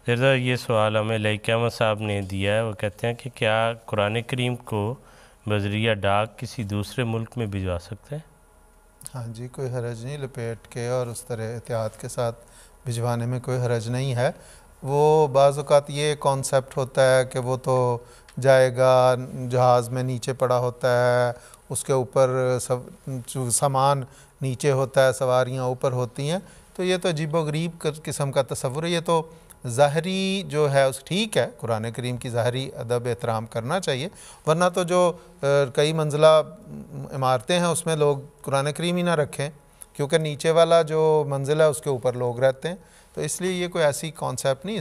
زیادہ یہ سوال ہمیں لائق احمد صاحب نے دیا ہے، وہ کہتے ہیں کہ کیا قرآن کریم کو بذریعہ ڈاک کسی دوسرے ملک میں بھجوا سکتے ہیں؟ ہاں جی، کوئی حرج نہیں، لپیٹ کے اور اس طرح احتیاط کے ساتھ بھجوانے میں کوئی حرج نہیں ہے۔ وہ بعض اوقات یہ کانسیپٹ ہوتا ہے کہ وہ تو جائے گا، جہاز میں نیچے پڑا ہوتا ہے، اس کے اوپر سامان نیچے ہوتا ہے، سواریاں اوپر ہوتی ہیں، تو یہ تو عجیب و غریب قسم کا تصور ہے۔ یہ تو ظاہری جو ہے اس ٹھیک ہے، قرآن کریم کی ظاہری ادب احترام کرنا چاہیے، ورنہ تو جو کئی منزلہ عمارتیں ہیں اس میں لوگ قرآن کریم ہی نہ رکھیں، کیونکہ نیچے والا جو منزل ہے اس کے اوپر لوگ رہتے ہیں، تو اس لیے یہ کوئی ایسی کانسیپٹ نہیں،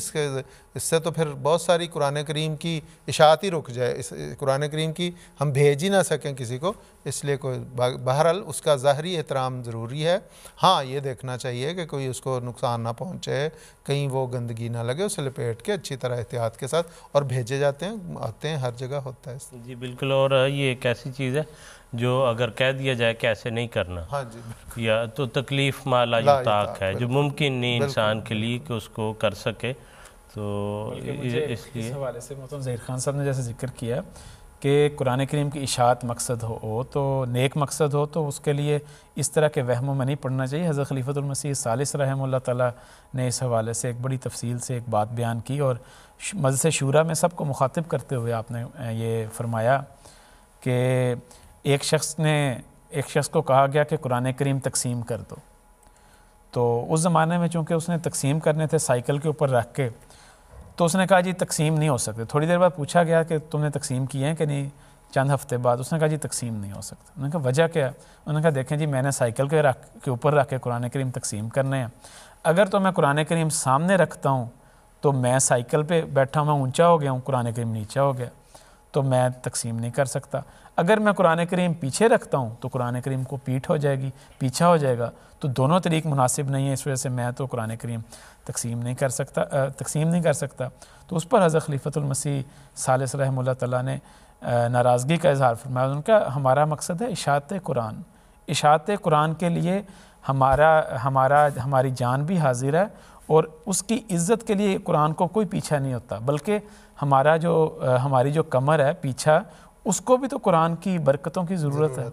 اس سے تو پھر بہت ساری قرآن کریم کی اشاعت ہی رک جائے، اس قرآن کریم کی ہم بھیج ہی نہ سکیں کسی کو، اس لیے کوئی بہرحال اس کا ظاہری احترام ضروری ہے۔ ہاں یہ دیکھنا چاہیے کہ کوئی اس کو نقصان نہ پہنچے، کہیں وہ گندگی نہ لگے، اسے لپیٹ کے اچھی طرح احتیاط کے ساتھ، اور بھیجے جاتے ہیں، آتے ہیں، ہر جگہ ہوتا ہے۔ جی بالکل، اور یہ ایک ایسی چیز ہے جو اگر کہہ دیا جائے کہ ایسے نہیں کرنا، ہاں جی بالکل، یا تو تکلیف ما لا یطاق ہے، جو ممکن نہیں انسان کے لیے کہ اس کو کر سکے، تو اس لیے اس حوالے سے محترم ظہیر خان صاحب نے جیسے ذکر کیا کہ قرآن کریم کی اشاعت مقصد ہو تو نیک مقصد ہو، تو اس کے لیے اس طرح کے وہموں میں نہیں پڑھنا چاہیے۔ حضرت خلیفۃ المسیح ثالث رحمہ اللہ تعالیٰ نے اس حوالے سے ایک بڑی تفصیل سے ایک بات بیان کی، اور مجلس شورا میں سب کو مخاطب کرتے ہوئے آپ نے یہ فرمایا کہ ایک شخص کو کہا گیا کہ قرآن کریم تقسیم کر دو، تو اس زمانے میں چونکہ اس نے تقسیم کرنے تھے سائیکل کے اوپر رکھ کے، تو اس نے کہا جی تقسیم نہیں ہو سکتے۔ تھوڑی دیر بعد پوچھا گیا کہ تم نے تقسیم کی ہیں کہ نہیں، چند ہفتے بعد اس نے کہا جی تقسیم نہیں ہو سکتا۔ انہوں نے کہا وجہ کیا ہے؟ انہوں نے کہا دیکھیں جی میں نے سائیکل کے اوپر رکھ کے قرآن کریم تقسیم کرنے ہیں، اگر تو میں قرآن کریم سامنے رکھتا ہوں تو میں سائیکل پہ بیٹھا ہوں، میں اونچا ہو گیا ہوں، قرآن کریم نیچا ہو گیا، تو میں تقسیم نہیں کر سکتا۔ اگر میں قرآن کریم پیچھے رکھتا ہوں تو قرآن کریم کو پیٹھ ہو جائے گی، پیچھا ہو جائے گا، تو دونوں طریق مناسب نہیں ہیں، اس وجہ سے میں تو قرآن کریم تقسیم نہیں کر سکتا۔ تو اس پر حضرت خلیفۃ المسیح ثالث رحمہ اللہ تعالیٰ نے ناراضگی کا اظہار فرمایا۔ ان کا ہمارا مقصد ہے اشاعت قرآن، اشاعت قرآن کے لیے ہماری جان بھی حاضر ہے، اور اس کی عزت کے لیے قرآن کو کوئی پیچھا نہیں ہوتا، بلکہ ہماری جو کمر ہے پیچھا، اس کو بھی تو قرآن کی برکتوں کی ضرورت ہے،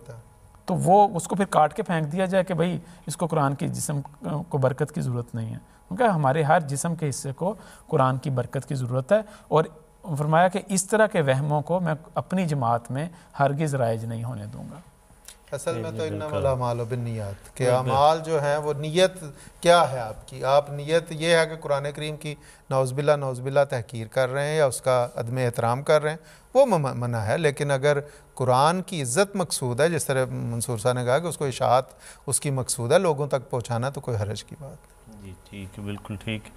تو وہ اس کو پھر کاٹ کے پھینک دیا جائے کہ بھئی اس کو قرآن کی جسم کو برکت کی ضرورت نہیں ہے، کیونکہ ہمارے ہر جسم کے حصے کو قرآن کی برکت کی ضرورت ہے۔ اور فرمایا کہ اس طرح کے وہموں کو میں اپنی جماعت میں ہرگز رائج نہیں ہونے دوں گا۔ اصل میں تو انما الاعمال بالنیات، کہ اعمال جو ہیں وہ نیت کیا ہے آپ کی، آپ نیت یہ ہے کہ قرآن کریم کی نعوذ باللہ تحقیر کر رہے ہیں یا اس کا عدم احترام کر رہے ہیں، وہ منع ہے، لیکن اگر قرآن کی عزت مقصود ہے، جس طرح منصور صاحب نے کہا کہ اس کو اشاعت اس کی مقصود ہے، لوگوں تک پہنچانا، تو کوئی حرج کی بات۔ جی ٹھیک ہے، بالکل ٹھیک۔